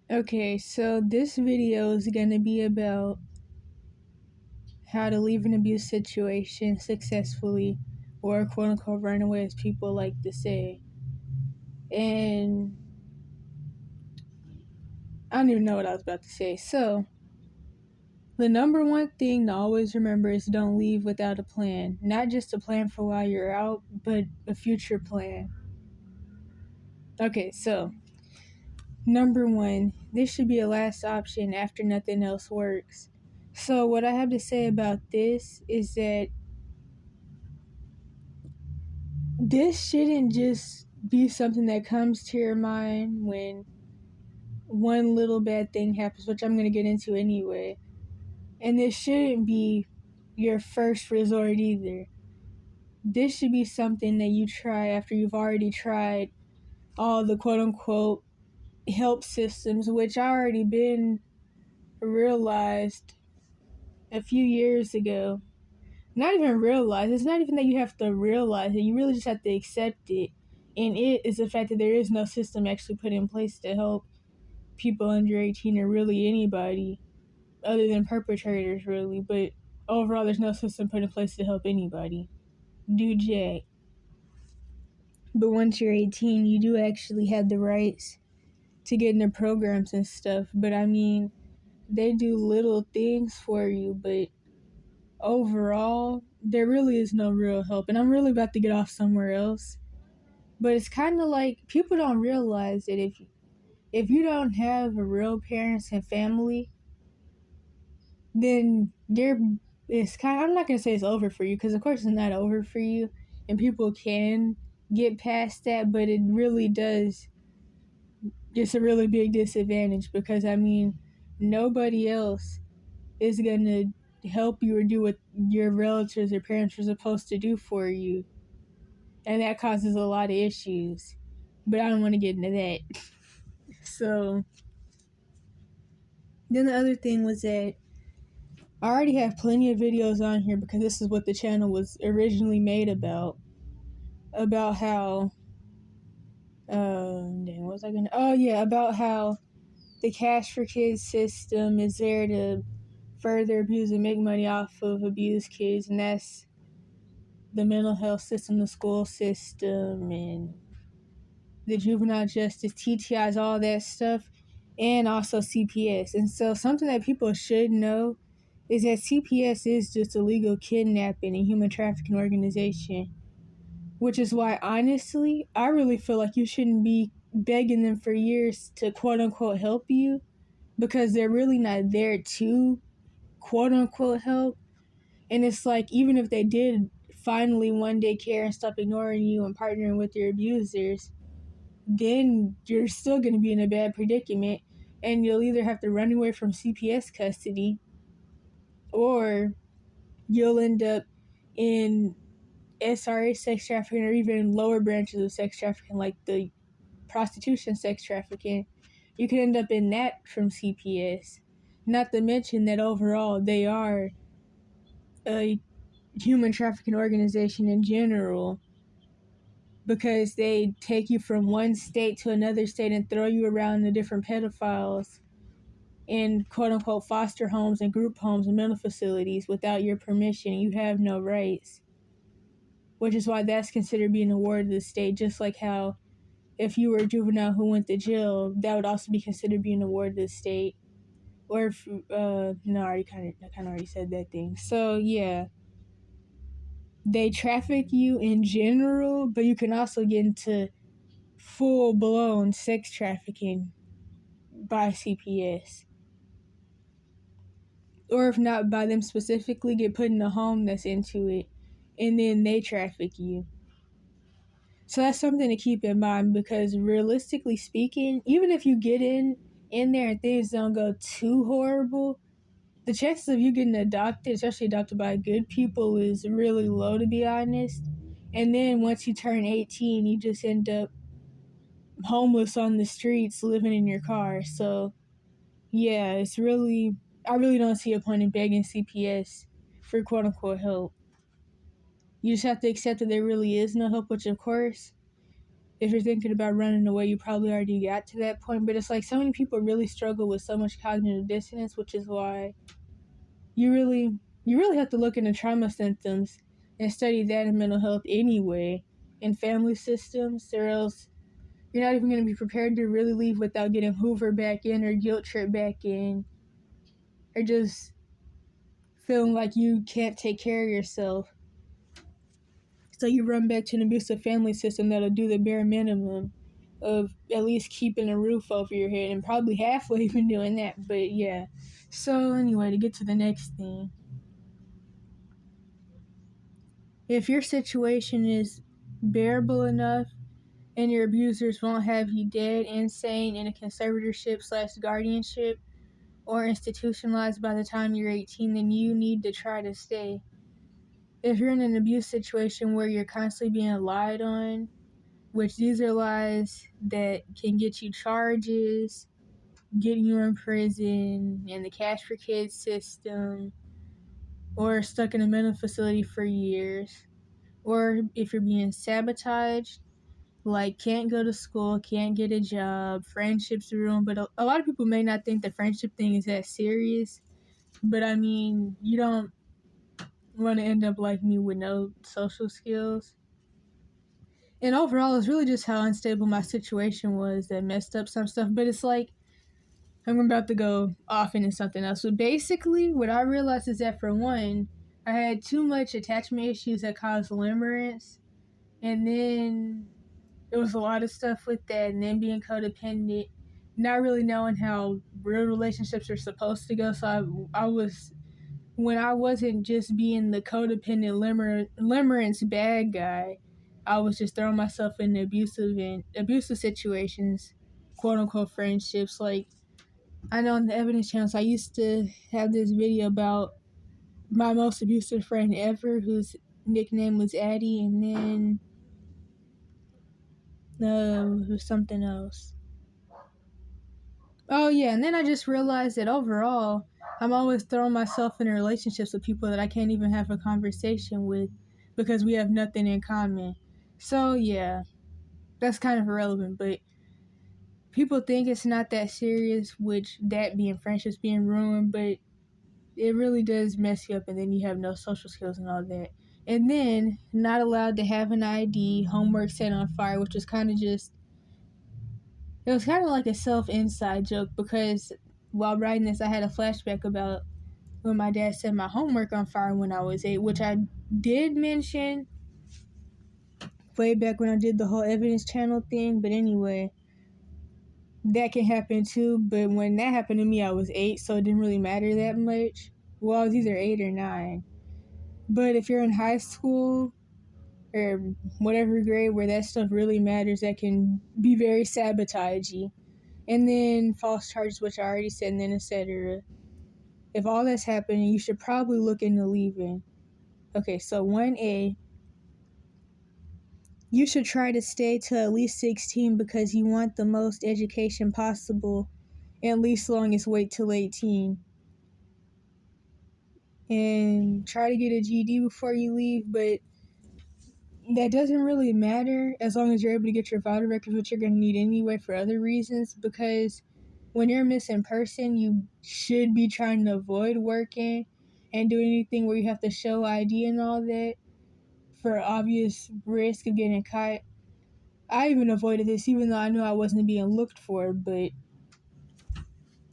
Okay, so this video is going to be about how to leave an abuse situation successfully, or quote unquote runaway, as people like to say. And I don't even know what I was about to say. So, the number one thing to always remember is don't leave without a plan. Not just a plan for while you're out, but a future plan. Okay, so number one, this should be a last option after nothing else works. So, what I have to say about this is that this shouldn't just be something that comes to your mind when one little bad thing happens, which I'm going to get into anyway. And this shouldn't be your first resort either. This should be something that you try after you've already tried all the quote unquote help systems, which already been realized a few years ago. Not even realize. It's not even that you have to realize it. You really just have to accept it. And it is the fact that there is no system actually put in place to help people under 18 or really anybody other than perpetrators, really. But overall, there's no system put in place to help anybody do jack. But once you're 18, you do actually have the rights to get into programs and stuff. But I mean, they do little things for you, but overall, there really is no real help. And I'm really about to get off somewhere else. But it's kind of like people don't realize that if you don't have a real parents and family, then it's kind of, I'm not going to say it's over for you, because of course it's not over for you. And people can get past that, but it really does. It's a really big disadvantage because, I mean, nobody else is going to help you or do what your relatives or parents are supposed to do for you. And that causes a lot of issues. But I don't want to get into that. So, then the other thing was that I already have plenty of videos on here because this is what the channel was originally made about. About how, about how the Cash for Kids system is there to further abuse and make money off of abused kids, and that's the mental health system, the school system, and the juvenile justice, TTIs, all that stuff, and also CPS. And so something that people should know is that CPS is just a legal kidnapping and human trafficking organization, which is why, honestly, I really feel like you shouldn't be begging them for years to quote-unquote help you, because they're really not there to quote-unquote help. And it's like, even if they did finally one day care and stop ignoring you and partnering with your abusers, then you're still going to be in a bad predicament, and you'll either have to run away from CPS custody, or you'll end up in SRA sex trafficking, or even lower branches of sex trafficking like the prostitution sex trafficking. You could end up in that from CPS. Not to mention that overall they are a human trafficking organization in general, because they take you from one state to another state and throw you around to different pedophiles in quote-unquote foster homes and group homes and mental facilities without your permission. You have no rights, which is why that's considered being a ward of the state, just like how if you were a juvenile who went to jail, that would also be considered being a ward of the state. Or if, no, I kind of already said that thing. So, yeah. They traffic you in general, but you can also get into full-blown sex trafficking by CPS. Or if not by them specifically, get put in a home that's into it, and then they traffic you. So that's something to keep in mind, because realistically speaking, even if you get in there and things don't go too horrible, the chances of you getting adopted, especially adopted by good people, is really low, to be honest. And then once you turn 18, you just end up homeless on the streets, living in your car. So, yeah, I really don't see a point in begging CPS for quote-unquote help. You just have to accept that there really is no help, which, of course, if you're thinking about running away, you probably already got to that point. But it's like so many people really struggle with so much cognitive dissonance, which is why you really have to look into trauma symptoms and study that in mental health anyway, in family systems, or else you're not even going to be prepared to really leave without getting hoovered back in or guilt tripped back in, or just feeling like you can't take care of yourself. So you run back to an abusive family system that'll do the bare minimum of at least keeping a roof over your head, and probably halfway even doing that. But yeah. So anyway, to get to the next thing. If your situation is bearable enough and your abusers won't have you dead, insane, in a conservatorship/guardianship, or institutionalized by the time you're 18, then you need to try to stay. If you're in an abuse situation where you're constantly being lied on, which these are lies that can get you charges, getting you in prison, in the cash for kids system, or stuck in a mental facility for years, or if you're being sabotaged, like can't go to school, can't get a job, friendships ruined. But a lot of people may not think the friendship thing is that serious. But I mean, you don't want to end up like me with no social skills. And overall, it's really just how unstable my situation was that messed up some stuff. But it's like, I'm about to go off into something else. So basically, what I realized is that for one, I had too much attachment issues that caused limerence. And then there was a lot of stuff with that. And then being codependent, not really knowing how real relationships are supposed to go. So I was, when I wasn't just being the codependent limerence bad guy, I was just throwing myself in abusive situations, quote unquote friendships. Like, I know on the evidence channels, I used to have this video about my most abusive friend ever, whose nickname was Addie, and then it was something else. Oh yeah, and then I just realized that overall, I'm always throwing myself in relationships with people that I can't even have a conversation with because we have nothing in common. So yeah, that's kind of irrelevant, but people think it's not that serious, which that being friendships being ruined, but it really does mess you up, and then you have no social skills and all that. And then not allowed to have an ID, homework set on fire, which was kind of just, it was kind of like a self-inside joke, because while writing this, I had a flashback about when my dad set my homework on fire when I was 8, which I did mention way back when I did the whole evidence channel thing. But anyway, that can happen too. But when that happened to me, I was 8, so it didn't really matter that much. Well, I was either 8 or 9. But if you're in high school or whatever grade where that stuff really matters, that can be very sabotagey. And then false charges, which I already said, and then etc. If all that's happening, you should probably look into leaving. Okay, so 1A, you should try to stay till at least 16 because you want the most education possible, and least longest wait till 18. And try to get a GED before you leave, but that doesn't really matter as long as you're able to get your vital records, which you're going to need anyway for other reasons, because when you're a missing person, you should be trying to avoid working and doing anything where you have to show ID and all that for obvious risk of getting caught. I even avoided this even though I knew I wasn't being looked for, but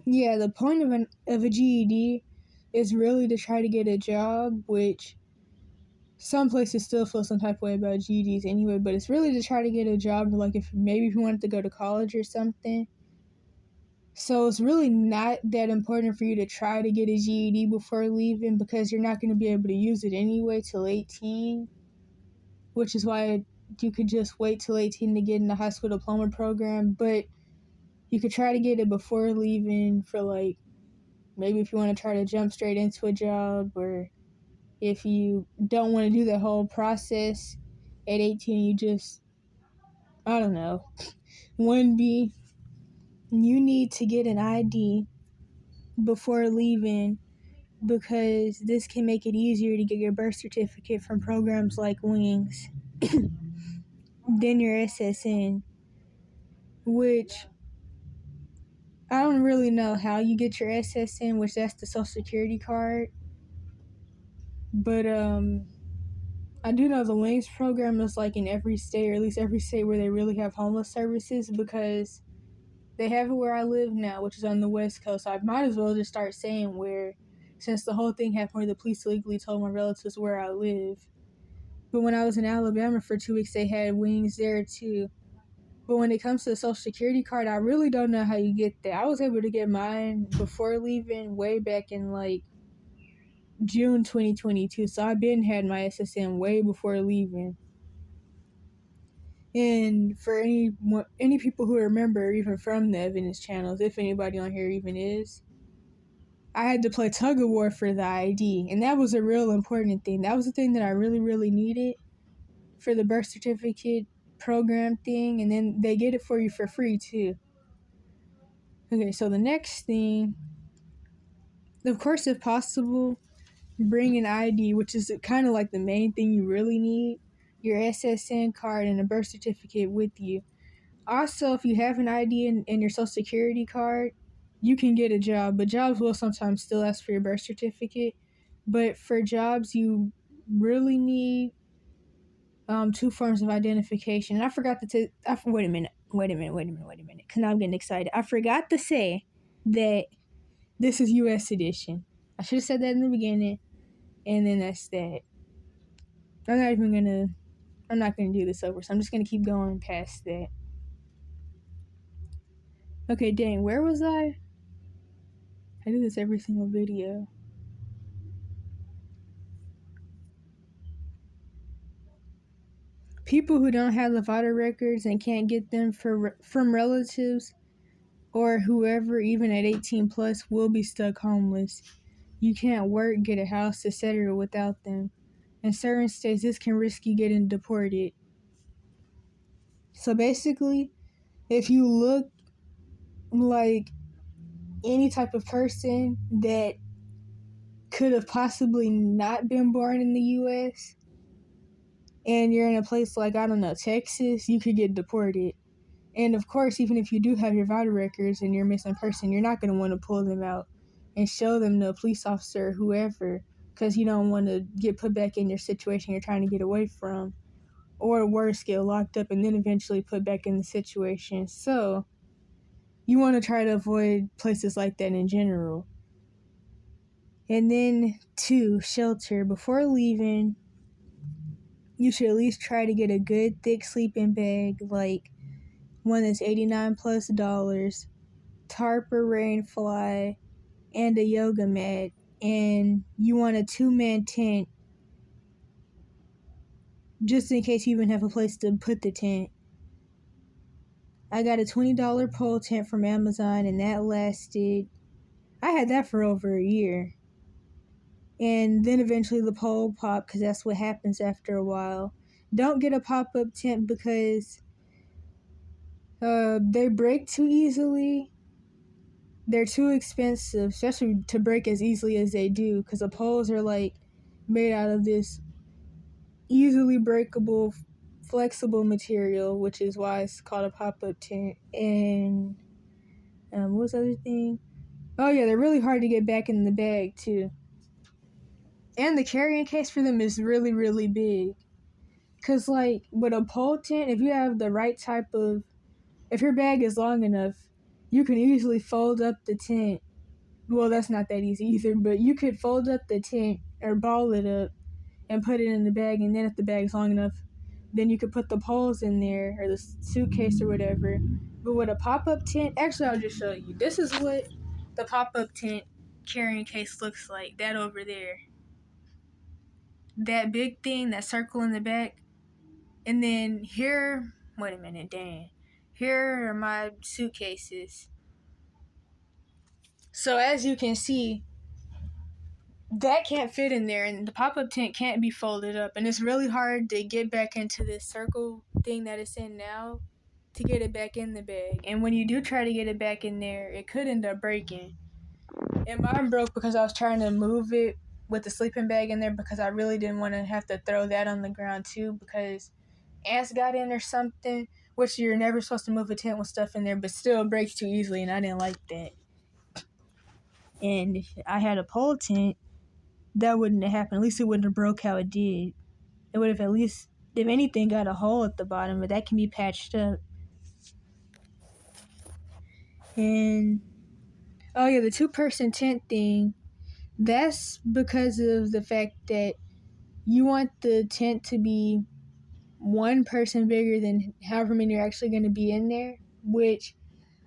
yeah, the point of a GED is really to try to get a job, which some places still feel some type of way about GEDs anyway, but it's really to try to get a job, like if you wanted to go to college or something. So it's really not that important for you to try to get a GED before leaving, because you're not going to be able to use it anyway till 18, which is why you could just wait till 18 to get in the high school diploma program. But you could try to get it before leaving for, like, maybe if you want to try to jump straight into a job, or if you don't want to do the whole process at 18, you just, I don't know. 1B, you need to get an ID before leaving, because this can make it easier to get your birth certificate from programs like Wings. then your SSN, which I don't really know how you get your SSN, which that's the Social Security card. But I do know the Wings program is like in every state, or at least every state where they really have homeless services, because they have it where I live now, which is on the West Coast. So I might as well just start saying where, since the whole thing happened where the police illegally told my relatives where I live. But when I was in Alabama for 2 weeks, they had Wings there too. But when it comes to the Social Security card, I really don't know how you get that. I was able to get mine before leaving way back in like June 2022. So I've been had my SSN way before leaving. And for any people who remember, even from the evidence channels, if anybody on here even is, I had to play tug of war for the ID. And that was a real important thing. That was the thing that I really, really needed for the birth certificate program thing. And then they get it for you for free too. Okay, so the next thing, of course, if possible, bring an ID, which is kind of like the main thing you really need, your SSN card and a birth certificate with you. Also, if you have an ID and your Social Security card, you can get a job, but jobs will sometimes still ask for your birth certificate. But for jobs, you really need 2 forms of identification. And I forgot to wait a minute, because now I'm getting excited. I forgot to say that this is U.S. edition. I should have said that in the beginning, and then that's that. I'm not gonna do this over, so I'm just gonna keep going past that. Okay, dang, where was I? I do this every single video. People who don't have the vital records and can't get them from relatives or whoever, even at 18 plus, will be stuck homeless. You can't work, get a house, etc. without them. In certain states, this can risk you getting deported. So basically, if you look like any type of person that could have possibly not been born in the U.S., and you're in a place like, I don't know, Texas, you could get deported. And of course, even if you do have your vital records and you're a missing person, you're not going to want to pull them out and show them to a police officer or whoever, because you don't want to get put back in your situation you're trying to get away from. Or worse, get locked up and then eventually put back in the situation. So you want to try to avoid places like that in general. And then 2, shelter. Before leaving, you should at least try to get a good thick sleeping bag, like one that's $89+, tarp or rain fly, and a yoga mat. And you want a 2-man tent, just in case you even have a place to put the tent. I got a $20 pole tent from Amazon, and that lasted, I had that for over a year. And then eventually the pole popped, because that's what happens after a while. Don't get a pop-up tent because they break too easily. They're too expensive, especially to break as easily as they do, because the poles are like made out of this easily breakable, flexible material, which is why it's called a pop-up tent. And what was the other thing? Oh yeah, they're really hard to get back in the bag too. And the carrying case for them is really, really big. Because like with a pole tent, if you have the right type of, if your bag is long enough, you can easily fold up the tent. Well, that's not that easy either, but you could fold up the tent or ball it up and put it in the bag, and then if the bag's long enough, then you could put the poles in there or the suitcase or whatever. But with a pop-up tent, actually I'll just show you. This is what the pop-up tent carrying case looks like. That over there. That big thing, that circle in the back. And then here, wait a minute, dang. Here are my suitcases. So as you can see, that can't fit in there, and the pop-up tent can't be folded up, and it's really hard to get back into this circle thing that it's in now to get it back in the bag. And when you do try to get it back in there, it could end up breaking. And mine broke because I was trying to move it with the sleeping bag in there, because I really didn't want to have to throw that on the ground too, because ants got in or something, which you're never supposed to move a tent with stuff in there, but still it breaks too easily, and I didn't like that. And if I had a pole tent, that wouldn't have happened. At least it wouldn't have broke how it did. It would have at least, if anything, got a hole at the bottom, but that can be patched up. And, oh yeah, the 2-person tent thing, that's because of the fact that you want the tent to be one person bigger than however many are actually going to be in there, which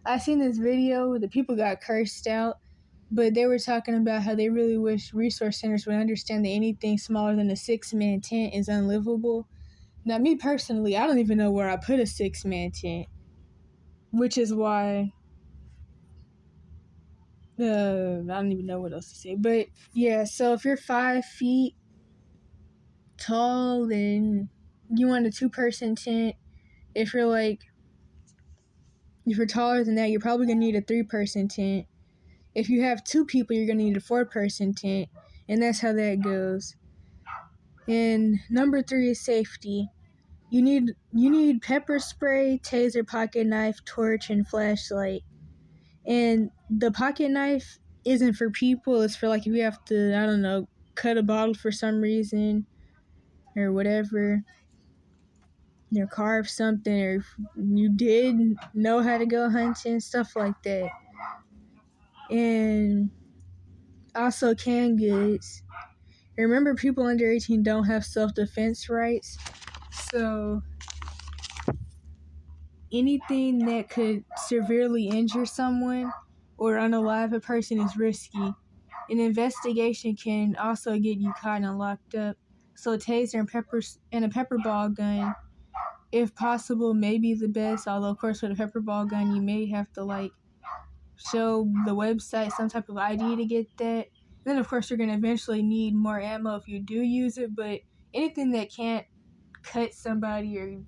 I seen this video where the people got cursed out, but they were talking about how they really wish resource centers would understand that anything smaller than a 6-man tent is unlivable. Now, me personally, I don't even know where I put a 6-man tent, which is why I don't even know what else to say. But yeah, so if you're 5 feet tall, then you want a 2-person tent. If you're taller than that, you're probably gonna need a 3-person tent. If you have 2 people, you're gonna need a 4-person tent, and that's how that goes. And number 3 is safety. You need pepper spray, taser, pocket knife, torch, and flashlight. And the pocket knife isn't for people, it's for if you have to, I don't know, cut a bottle for some reason or whatever, or carve something, or if you did know how to go hunting, stuff like that. And also canned goods. Remember, people under 18 don't have self-defense rights, so anything that could severely injure someone or unalive a person is risky. An investigation can also get you caught and locked up. So a taser and a pepper ball gun, if possible, may be the best. Although, of course, with a pepper ball gun, you may have to show the website some type of ID to get that. Then, of course, you're gonna eventually need more ammo if you do use it. But anything that can't cut somebody or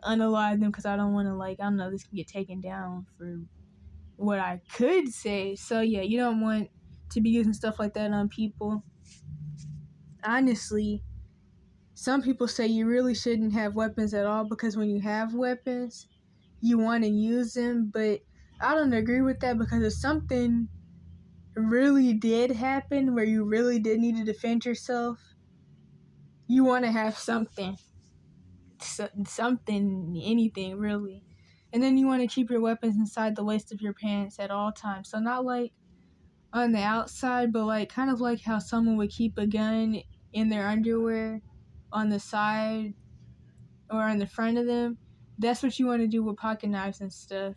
unalive them, because I don't want to I don't know, this can get taken down for what I could say. So yeah, you don't want to be using stuff like that on people. Honestly, some people say you really shouldn't have weapons at all, because when you have weapons, you want to use them, but I don't agree with that, because if something really did happen where you really did need to defend yourself, you want to have something, anything really. And then you want to keep your weapons inside the waist of your pants at all times. So not on the outside, but kind of like how someone would keep a gun in their underwear on the side or on the front of them. That's what you want to do with pocket knives and stuff,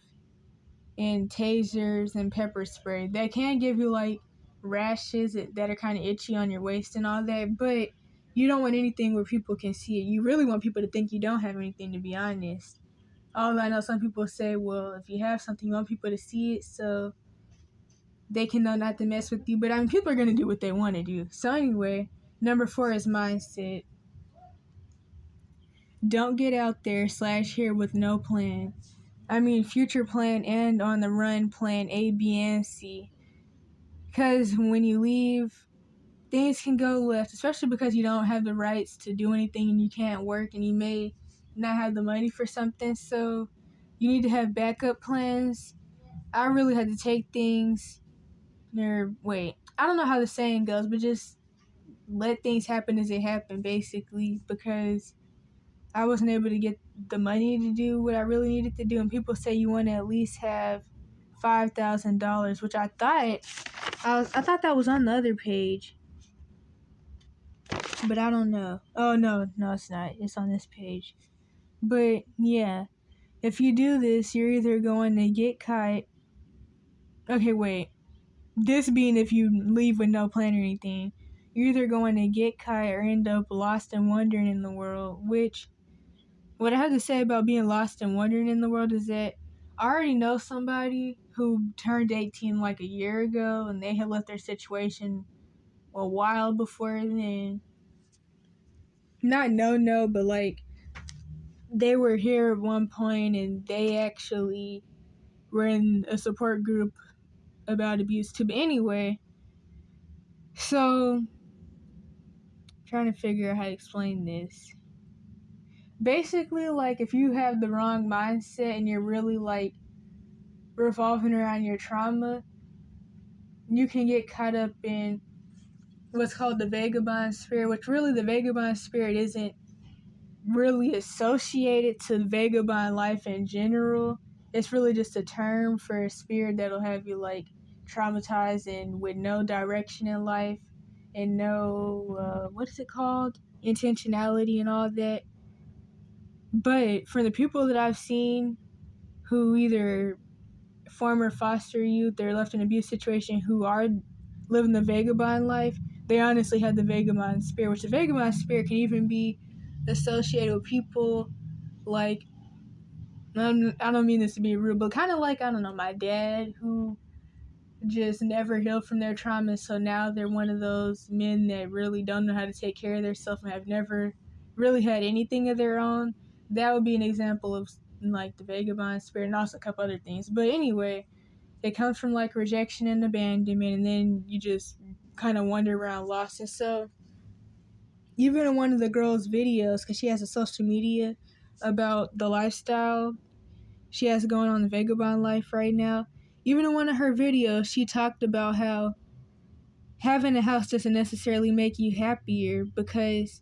and tasers and pepper spray. That can give you rashes that are kind of itchy on your waist and all that, but you don't want anything where people can see it. You really want people to think you don't have anything, to be honest. Although I know some people say, well, if you have something, you want people to see it so they can know not to mess with you. But I mean, people are going to do what they want to do. So anyway, number 4 is mindset. Don't get out there /here with no plan. I mean, future plan and on the run plan A, B, and C. Because when you leave, things can go left, especially because you don't have the rights to do anything and you can't work and you may not have the money for something. So you need to have backup plans. I really had to take things, I don't know how the saying goes, but just let things happen as they happen, basically, because I wasn't able to get the money to do what I really needed to do. And people say you want to at least have $5,000, which I thought that was on the other page, but I don't know. Oh no, it's not. It's on this page. But yeah, if you do this, you're either going to get caught. Okay, wait. This being if you leave with no plan or anything, you're either going to get caught or end up lost and wandering in the world. Which, what I have to say about being lost and wandering in the world is that I already know somebody who turned 18 a year ago, and they had left their situation a while before then. Not no, but they were here at one point, and they actually were in a support group about abuse too. But anyway, so trying to figure out how to explain this. basically, like, if you have the wrong mindset and you're really, like, revolving around your trauma, you can get caught up in what's called the vagabond spirit, which really the vagabond spirit isn't really associated to vagabond life in general. It's really just a term for a spirit that'll have you, like, traumatized and with no direction in life and no, what is it called? Intentionality and all that. But for the people that I've seen who either former foster youth or left in an abuse situation who are living the vagabond life, they honestly have the vagabond spirit, which the vagabond spirit can even be associated with people like, I don't mean this to be rude, but kind of like, I don't know, my dad, who just never healed from their trauma, so now they're one of those men that really don't know how to take care of themselves and have never really had anything of their own. That would be an example of, like, the vagabond spirit, and also a couple other things. But anyway, it comes from, like, rejection and abandonment, and then you just kind of wander around lost. And so, even in one of the girls' videos, because she has a social media about the lifestyle she has going on the vagabond life right now, even in one of her videos, she talked about how having a house doesn't necessarily make you happier because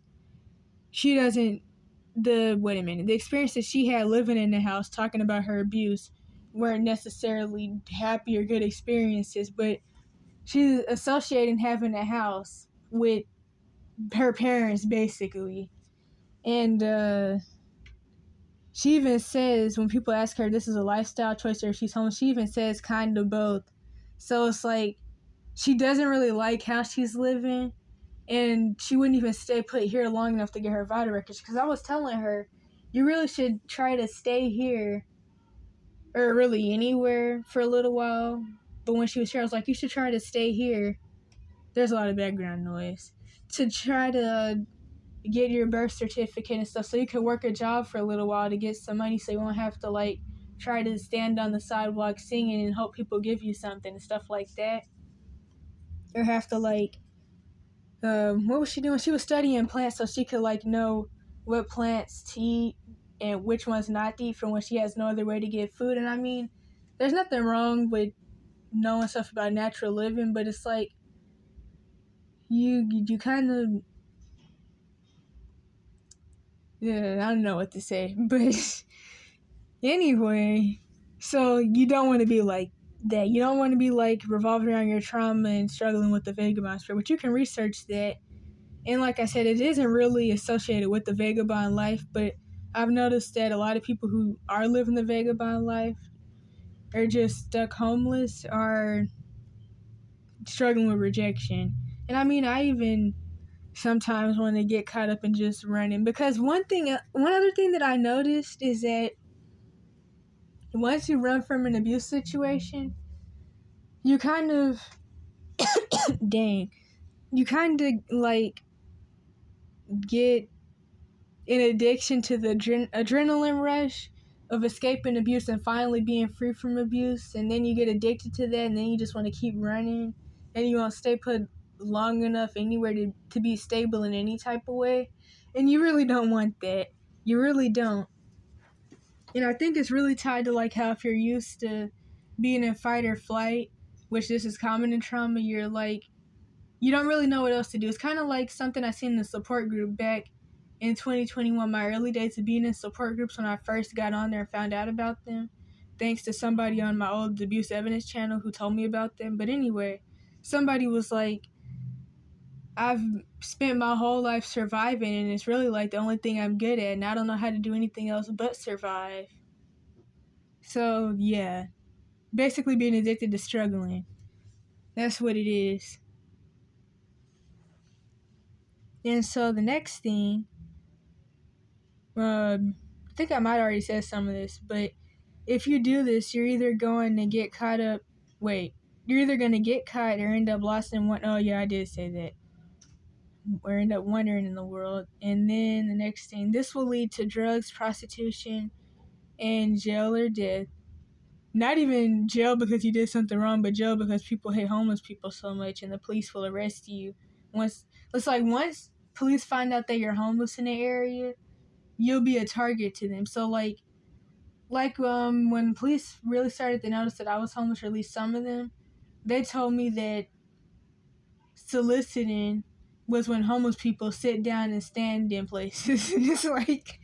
she doesn't, the experience that she had living in the house, talking about her abuse, weren't necessarily happy or good experiences, but she's associating having a house with her parents, basically. And she even says, when people ask her this is a lifestyle choice or if she's homeless, she even says kind of both. So it's like she doesn't really like how she's living, and she wouldn't even stay put here long enough to get her vital records. Because I was telling her, you really should try to stay here, or really anywhere, for a little while. But when she was here, I was like, you should try to stay here. There's a lot of background noise. To try to get your birth certificate and stuff so you can work a job for a little while to get some money so you won't have to, like, try to stand on the sidewalk singing and hope people give you something and stuff like that. Or have to, like, what was she doing? She was studying plants so she could, like, know what plants to eat and which ones not to eat from when she has no other way to get food. And I mean, there's nothing wrong with knowing stuff about natural living, but it's like you kind of, yeah, I don't know what to say, but anyway, so you don't want to be like that. You don't want to be, like, revolving around your trauma and struggling with the vagabond spirit, but you can research that. And like I said, it isn't really associated with the vagabond life, but I've noticed that a lot of people who are living the vagabond life or just stuck homeless are struggling with rejection. And I mean, I even sometimes want to get caught up in just running, because one other thing that I noticed is that once you run from an abuse situation, you kind of, you kind of, like, get an addiction to the adrenaline rush of escaping abuse and finally being free from abuse, and then you get addicted to that, and then you just want to keep running, and you won't stay put long enough anywhere to be stable in any type of way, and you really don't want that. You really don't. And I think it's really tied to, like, how if you're used to being in fight or flight, which this is common in trauma, you're like, you don't really know what else to do. It's kind of like something I seen in the support group back in 2021, my early days of being in support groups when I first got on there and found out about them, thanks to somebody on my old abuse evidence channel who told me about them. But anyway, somebody was like, I've spent my whole life surviving, and it's really, like, the only thing I'm good at, and I don't know how to do anything else but survive. So, yeah, basically being addicted to struggling. That's what it is. And so the next thing, I think I might already said some of this, but if you do this, you're either going to get caught up, you're either going to get caught or end up lost in one, oh yeah, I did say that, or end up wandering in the world. And then the next thing, this will lead to drugs, prostitution, and jail or death. Not even jail because you did something wrong, but jail because people hate homeless people so much and the police will arrest you. Once police find out that you're homeless in the area, you'll be a target to them. So when police really started to notice that I was homeless, or at least some of them, they told me that soliciting was when homeless people sit down and stand in places. And it's like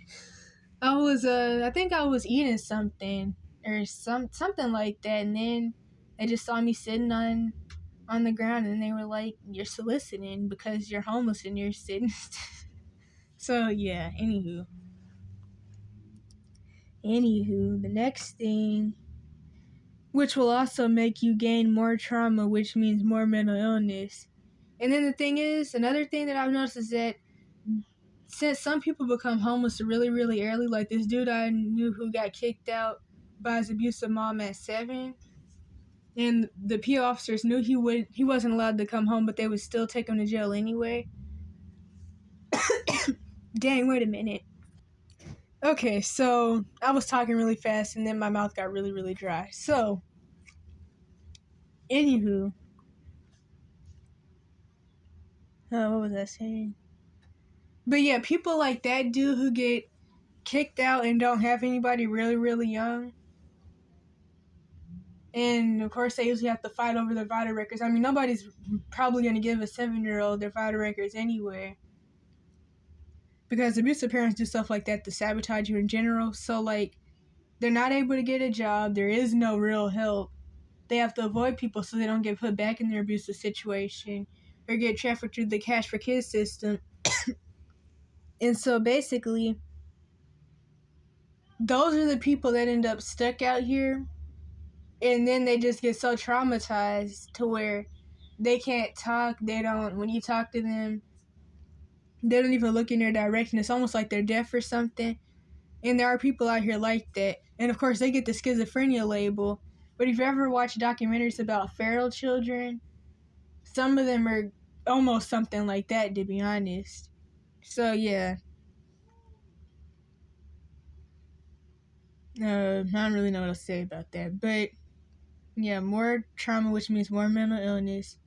I think I was eating something or something like that, and then they just saw me sitting on the ground, and they were like, "You're soliciting because you're homeless and you're sitting." So yeah. Anywho, the next thing, which will also make you gain more trauma, which means more mental illness. And then the thing is, another thing that I've noticed is that since some people become homeless really, really early, like this dude I knew who got kicked out by his abusive mom at 7, and the PO officers knew he wasn't allowed to come home, but they would still take him to jail anyway. Dang, wait a minute. Okay, so I was talking really fast, and then my mouth got really, really dry. So, anywho, what was I saying? But yeah, people like that dude who get kicked out and don't have anybody really, really young. And of course, they usually have to fight over their vital records. I mean, nobody's probably going to give a 7-year-old their vital records anyway. Because abusive parents do stuff like that to sabotage you in general. So, like, they're not able to get a job. There is no real help. They have to avoid people so they don't get put back in their abusive situation or get trafficked through the cash for kids system. And so, basically, those are the people that end up stuck out here. And then they just get so traumatized to where they can't talk. When you talk to them, they don't even look in your direction. It's almost like they're deaf or something. And there are people out here like that. And of course, they get the schizophrenia label. But if you ever watch documentaries about feral children, some of them are almost something like that, to be honest. So, yeah. I don't really know what else to say about that. But, yeah, more trauma, which means more mental illness.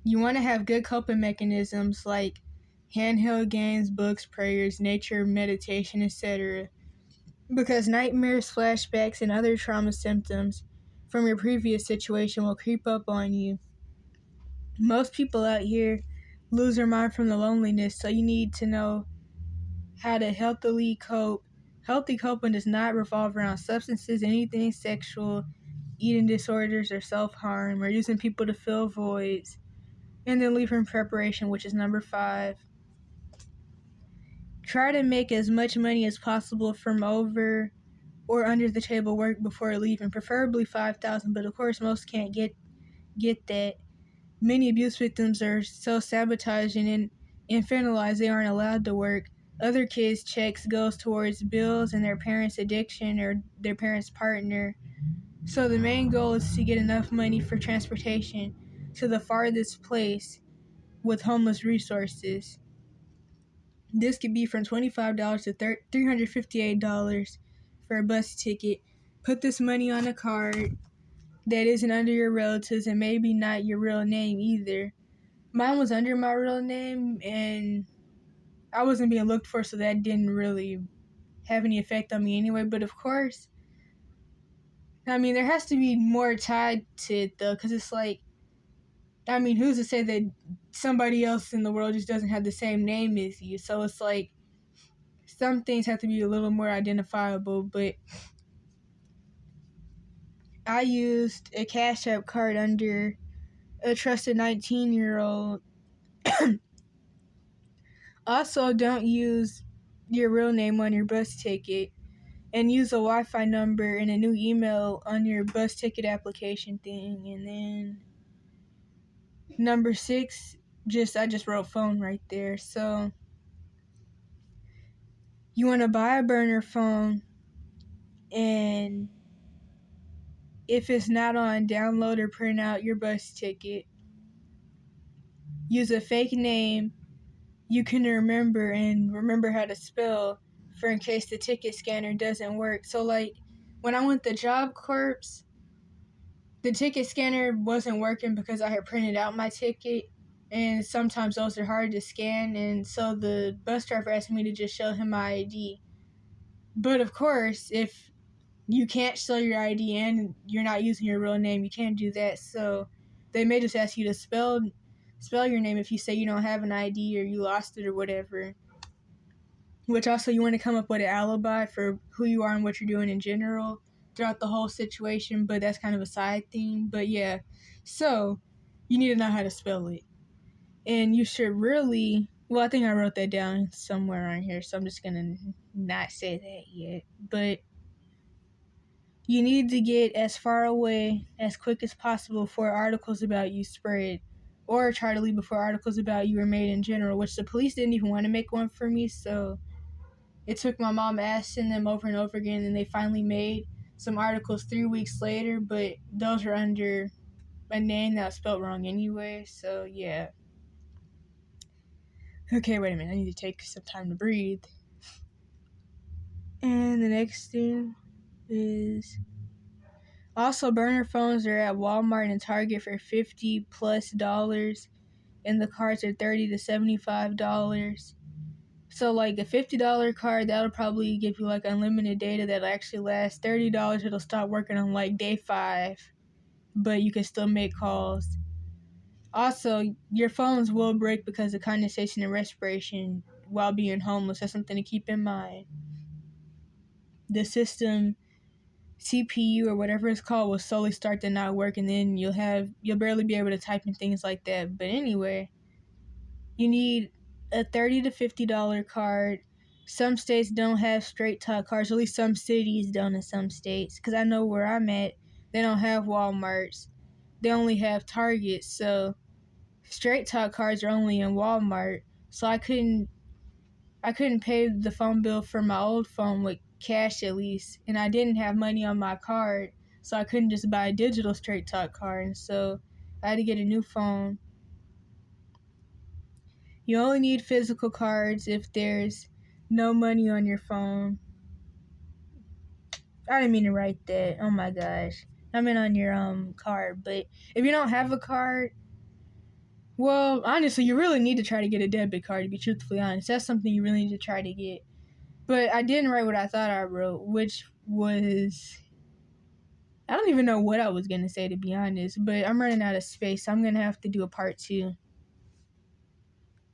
You want to have good coping mechanisms like handheld games, books, prayers, nature, meditation, etc. Because nightmares, flashbacks, and other trauma symptoms from your previous situation will creep up on you. Most people out here lose their mind from the loneliness, so you need to know how to healthily cope. Healthy coping does not revolve around substances, anything sexual, eating disorders, or self-harm, or using people to fill voids. And then leave in preparation, which is number 5. Try to make as much money as possible from over or under the table work before leaving, preferably $5,000, but of course most can't get that. Many abuse victims are so sabotaging and infantilized they aren't allowed to work. Other kids' checks goes towards bills and their parents' addiction or their parents' partner. So the main goal is to get enough money for transportation to the farthest place with homeless resources. This could be from $25 to $358 for a bus ticket. Put this money on a card that isn't under your relatives and maybe not your real name either. Mine was under my real name and I wasn't being looked for, so that didn't really have any effect on me anyway. But of course, I mean, there has to be more tied to it though, because it's like, I mean, who's to say that somebody else in the world just doesn't have the same name as you? So it's like, some things have to be a little more identifiable, but I used a Cash App card under a trusted 19-year-old. Also, don't use your real name on your bus ticket, and use a Wi-Fi number and a new email on your bus ticket application thing. And then number 6, I just wrote phone right there. So you want to buy a burner phone, and if it's not on, download or print out your bus ticket. Use a fake name you can remember how to spell for in case the ticket scanner doesn't work. So like when I went to Job Corps, the ticket scanner wasn't working because I had printed out my ticket. and sometimes those are hard to scan, and so the bus driver asked me to just show him my ID. But of course, if you can't show your ID and you're not using your real name, you can't do that. So they may just ask you to spell your name if you say you don't have an ID or you lost it or whatever. Which also you want to come up with an alibi for who you are and what you're doing in general throughout the whole situation, but that's kind of a side thing. But yeah, so you need to know how to spell it. And you should really, well, I think I wrote that down somewhere on here, so I'm just going to not say that yet. But you need to get as far away as quick as possible before articles about you spread, or try to leave before articles about you are made in general, which the police didn't even want to make one for me, so it took my mom asking them over and over again, and they finally made some articles 3 weeks later, but those are under a name that was spelled wrong anyway, so yeah. Okay, wait a minute, I need to take some time to breathe. And the next thing is also burner phones are at Walmart and Target for $50+ and the cards are $30 to $75. So like a $50 card, that'll probably give you like unlimited data that'll actually last. $30, it'll stop working on like day 5, but you can still make calls. Also, your phones will break because of condensation and respiration while being homeless. That's something to keep in mind. The system CPU or whatever it's called will slowly start to not work, and then you'll barely be able to type and things like that. But anyway, you need a $30 to $50 card. Some states don't have straight talk cards, at least some cities don't in some states, because I know where I'm at, they don't have Walmarts, they only have Targets, so straight talk cards are only in Walmart. So I couldn't pay the phone bill for my old phone with cash at least, and I didn't have money on my card, so I couldn't just buy a digital straight talk card, and so I had to get a new phone. You only need physical cards if there's no money on your phone. I didn't mean to write that. Oh my gosh. I meant on your card, but if you don't have a card, well, honestly, you really need to try to get a debit card, to be truthfully honest. That's something you really need to try to get. But I didn't write what I thought I wrote, which was, I don't even know what I was going to say, to be honest, but I'm running out of space, so I'm going to have to do a part 2.